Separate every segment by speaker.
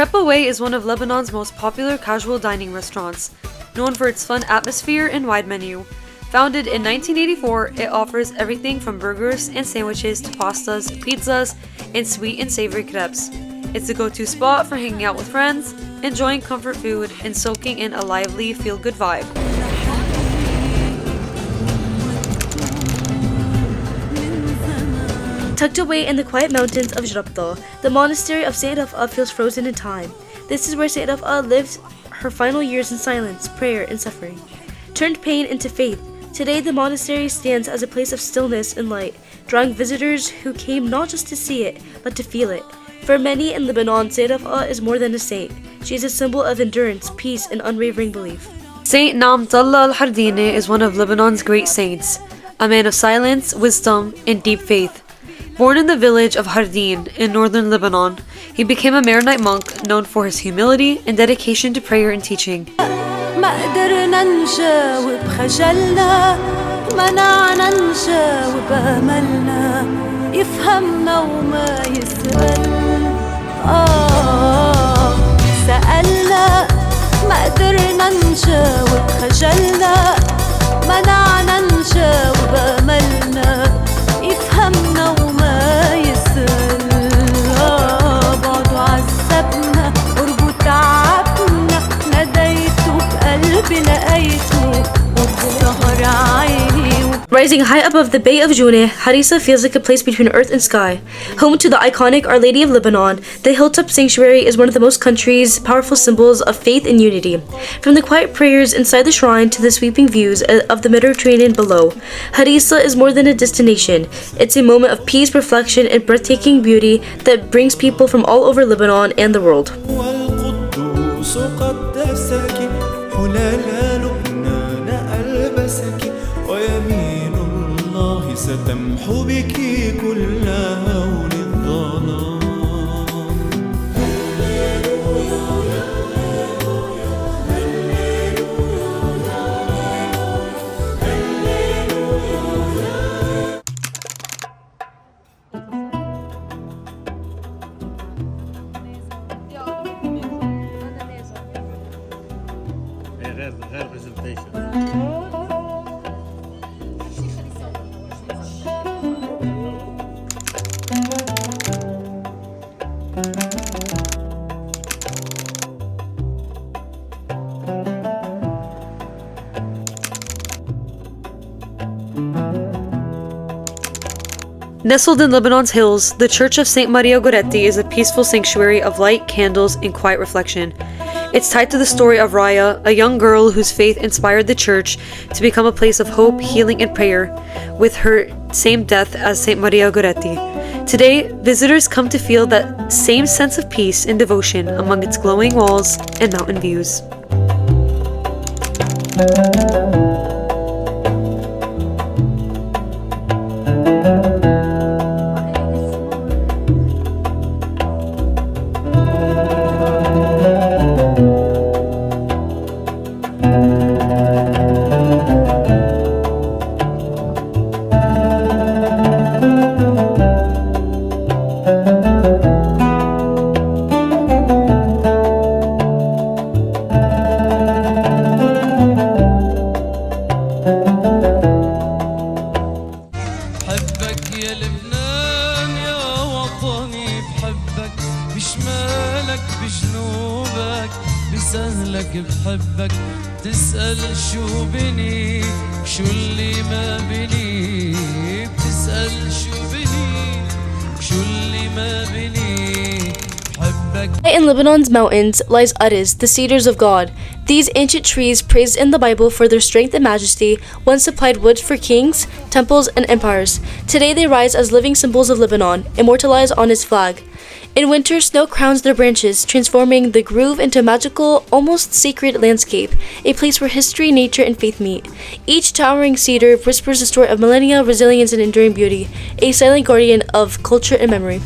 Speaker 1: Crepe Way is one of Lebanon's most popular casual dining restaurants, known for its fun atmosphere and wide menu. Founded in 1984, it offers everything from burgers and sandwiches to pastas, pizzas, and sweet and savory crepes. It's a go-to spot for hanging out with friends, enjoying comfort food, and soaking in a lively, feel-good vibe.
Speaker 2: Tucked away in the quiet mountains of Jrabta, the monastery of Sayyid Raf'a feels frozen in time. This is where Sayyid Raf'a lived her final years in silence, prayer, and suffering. Turned pain into faith, today the monastery stands as a place of stillness and light, drawing visitors who came not just to see it, but to feel it. For many in Lebanon, Sayyid Raf'a is more than a saint. She is a symbol of endurance, peace, and unwavering belief.
Speaker 1: Saint Namtallah al-Hardini is one of Lebanon's great saints, a man of silence, wisdom, and deep faith. Born in the village of Hardin in northern Lebanon, he became a Maronite monk known for his humility and dedication to prayer and teaching.
Speaker 3: ما قدرنا نجاوب خجلنا منعنا نجاوب أملنا يفهمنا وما يسأل سألنا ما قدرنا نجاوب خجلنا منعنا نجاوب أملنا يفهمنا وما يسأل بعده عذبنا قربه تعبنا ناديته بقلبي لقيته وبسهر عيني.
Speaker 2: Rising high above the Bay of Juneh, Harissa feels like a place between earth and sky. Home to the iconic Our Lady of Lebanon, the hilltop sanctuary is one of the most country's powerful symbols of faith and unity. From the quiet prayers inside the shrine to the sweeping views of the Mediterranean below, Harissa is more than a destination. It's a moment of peace, reflection, and breathtaking beauty that brings people from all over Lebanon and the world.
Speaker 4: ويمين الله ستمحو بك كل هول الظلام.
Speaker 5: غير presentation.
Speaker 1: Nestled in Lebanon's hills, the Church of St. Maria Goretti is a peaceful sanctuary of light, candles, and quiet reflection. It's tied to the story of Raya, a young girl whose faith inspired the church to become a place of hope, healing, and prayer, with her same death as St. Maria Goretti. Today, visitors come to feel that same sense of peace and devotion among its glowing walls and mountain views.
Speaker 4: بشمالك بجنوبك بسهلك بحبك تسأل شو بني شو اللي ما بني بتسأل شو بني شو اللي ما بني بحبك.
Speaker 2: In Lebanon's mountains lies Aris, the cedars of God. These ancient trees, praised in the Bible for their strength and majesty, once supplied wood for kings, temples, and empires. Today they rise as living symbols of Lebanon, immortalized on its flag. In winter, snow crowns their branches, transforming the grove into a magical, almost sacred landscape, a place where history, nature, and faith meet. Each towering cedar whispers a story of millennia, resilience, and enduring beauty, a silent guardian of culture and memory.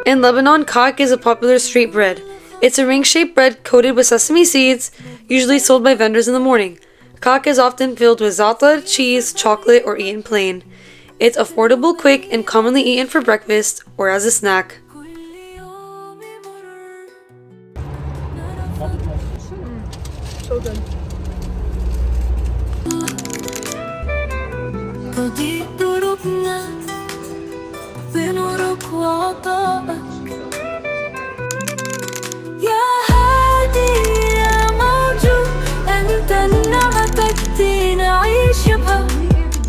Speaker 1: In Lebanon, kak is a popular street bread. It's a ring-shaped bread coated with sesame seeds, usually sold by vendors in the morning. Kak is often filled with za'atar, cheese, chocolate, or eaten plain. It's affordable, quick, and commonly eaten for breakfast or as a snack.
Speaker 3: تضيء دروبنا بنورك وعطائك يا هادي يا موجود أنت النعمة تكفي نعيش بها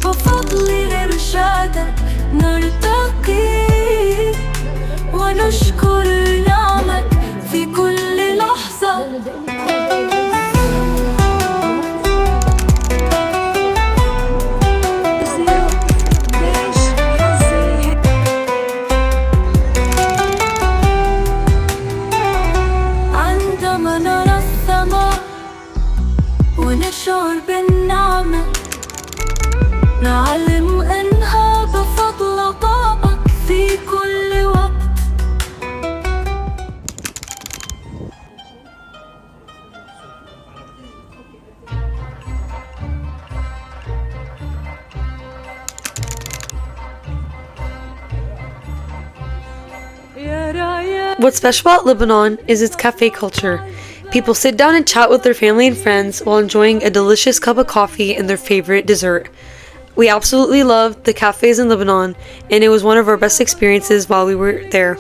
Speaker 3: بفضل إرشادك نرتقي ونشكر نعمك في كل لحظة ونشعر بالنعمة نعلم أنها بفضل عطائك في كل وقت
Speaker 1: What's special about Lebanon is its cafe culture. People sit down and chat with their family and friends while enjoying a delicious cup of coffee and their favorite dessert. We absolutely loved the cafes in Lebanon, and it was one of our best experiences while we were there.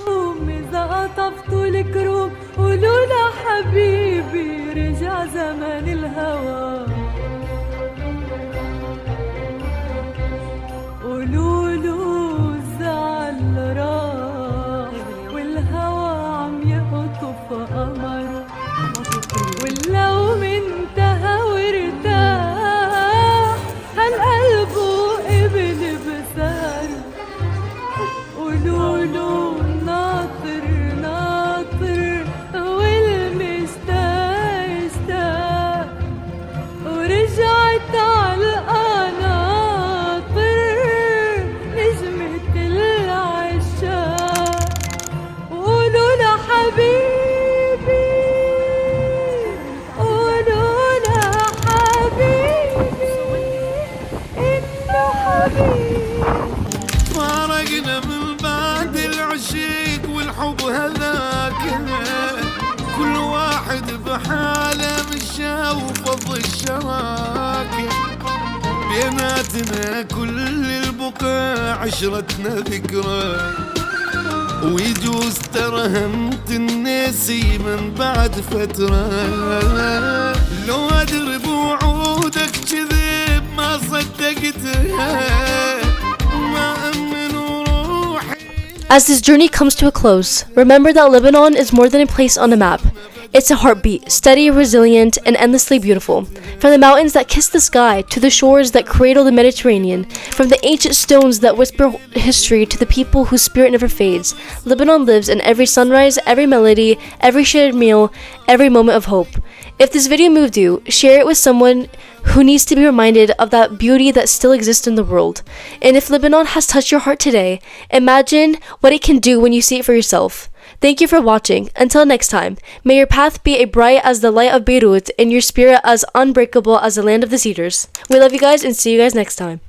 Speaker 3: واللوم انتهى وارتاح هالقلب وابن بسار قولوله ناطر ناطر والمشتاق اشتاق ورجعت عالقناطر نجمة العشاق قولوله حبيبي
Speaker 6: فارقنا من بعد العشيق والحب هذاك كل واحد بحاله مشى وفض الشراك بيناتنا كل البقاع عشرتنا ذكرى ويجوز ترهم تنسي من بعد فترة لو أدري بوعودك كذب ما صدقتها ما أمن روحي.
Speaker 2: As this journey comes to a close, remember that Lebanon is more than a place on a map. It's a heartbeat, steady, resilient, and endlessly beautiful. From the mountains that kiss the sky to the shores that cradle the Mediterranean, from the ancient stones that whisper history to the people whose spirit never fades, Lebanon lives in every sunrise, every melody, every shared meal, every moment of hope. If this video moved you, share it with someone who needs to be reminded of that beauty that still exists in the world. And if Lebanon has touched your heart today, imagine what it can do when you see it for yourself. Thank you for watching. Until next time, may your path be as bright as the light of Beirut and your spirit as unbreakable as the land of the cedars. We love you guys and see you guys next time.